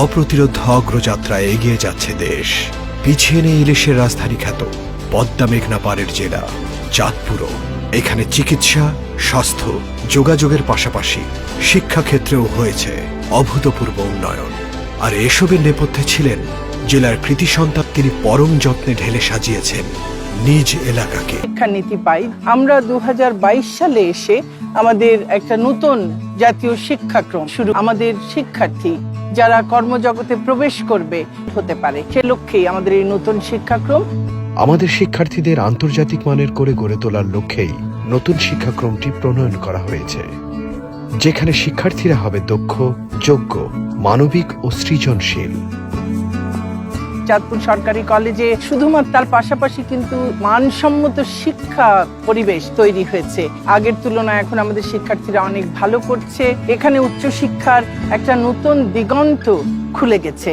অপ্রতিরোধ অগ্রযাত্রায় এগিয়ে যাচ্ছে দেশ। পিছিয়ে নেই ইলিশের রাজধানী খ্যাত পদ্মা মেঘনা পাড়ের জেলা চাঁদপুরও। এখানে চিকিৎসা, স্বাস্থ্য, যোগাযোগের পাশাপাশি শিক্ষাক্ষেত্রেও হয়েছে অভূতপূর্ব উন্নয়ন। আর এসবের নেপথ্যে ছিলেন জেলার কৃতি সন্তান। তিনি পরম যত্নে ঢেলে সাজিয়েছেন নিজ এলাকাকে। শিক্ষানীতি পাই আমরা 2022 সালে এসে আমাদের একটা নতুন জাতীয় শিক্ষাক্রম শুরু। আমাদের শিক্ষার্থী যারা কর্মজগতে প্রবেশ করবে হতে পারে, সে লক্ষ্যেই আমাদের এই নতুন শিক্ষাক্রম। আমাদের শিক্ষার্থীদের আন্তর্জাতিক মানের করে গড়ে তোলার লক্ষ্যেই নতুন শিক্ষাক্রমটি প্রণয়ন করা হয়েছে, যেখানে শিক্ষার্থীরা হবে দক্ষ, যোগ্য, মানবিক ও সৃজনশীল। চাঁদপুর সরকারি কলেজে শুধুমাত্র তার পাশাপাশি কিন্তু মানসম্মত শিক্ষা পরিবেশ তৈরি হয়েছে। আগের তুলনায় এখন আমাদের শিক্ষার্থীরা অনেক ভালো করছে। এখানে উচ্চশিক্ষার একটা নতুন দিগন্ত খুলে গেছে।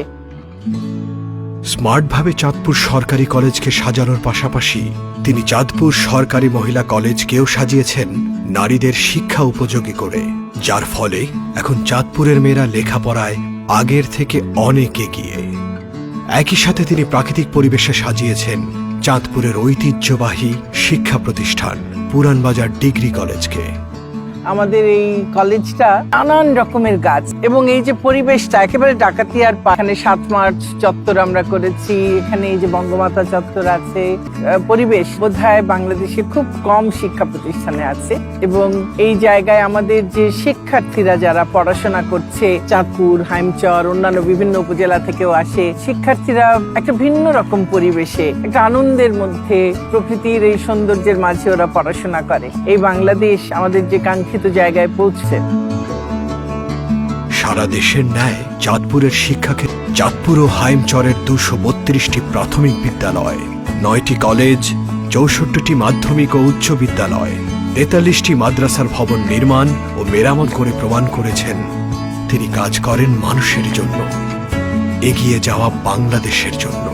স্মার্টভাবে চাঁদপুর সরকারি কলেজকে সাজানোর পাশাপাশি তিনি চাঁদপুর সরকারি মহিলা কলেজকেও সাজিয়েছেন নারীদের শিক্ষা উপযোগী করে, যার ফলে এখন চাঁদপুরের মেয়েরা লেখাপড়ায় আগের থেকে অনেক এগিয়ে। একই সাথে তিনি প্রাকৃতিক পরিবেশে সাজিয়েছেন চাঁদপুরের ঐতিহ্যবাহী শিক্ষা প্রতিষ্ঠান পুরানবাজার ডিগ্রি কলেজকে। আমাদের এই কলেজটা নানান রকমের গাছ এবং এই যে পরিবেশটা একেবারে ডাকাতিয়ার এখানে 7 মার্চ চত্বর আমরা করেছি। এখানে এই যে বঙ্গমাতা চত্বর আছে। পরিবেশ বোধহয় বাংলাদেশে খুব কম শিক্ষা প্রতিষ্ঠানে আছে এবং এই জায়গায় আমাদের যে শিক্ষার্থীরা যারা পড়াশোনা করছে, চাঁদপুর, হাইমচর, অন্যান্য বিভিন্ন উপজেলা থেকেও আসে, শিক্ষার্থীরা একটা ভিন্ন রকম পরিবেশে একটা আনন্দের মধ্যে প্রকৃতির এই সৌন্দর্যের মাঝে ওরা পড়াশোনা করে। এই বাংলাদেশ আমাদের যে কাঙ্ক্ষিত জায়গায় পৌঁছছে। সারা দেশের ন্যায় চাঁদপুরের শিক্ষাক্ষেত্রে চাঁদপুর ও হাইমচরের 232টি প্রাথমিক বিদ্যালয়, 9টি কলেজ, 64টি মাধ্যমিক ও উচ্চ বিদ্যালয়, 43টি মাদ্রাসার ভবন নির্মাণ ও মেরামত করে প্রমাণ করেছেন তিনি কাজ করেন মানুষের জন্য, এগিয়ে যাওয়া বাংলাদেশের জন্য।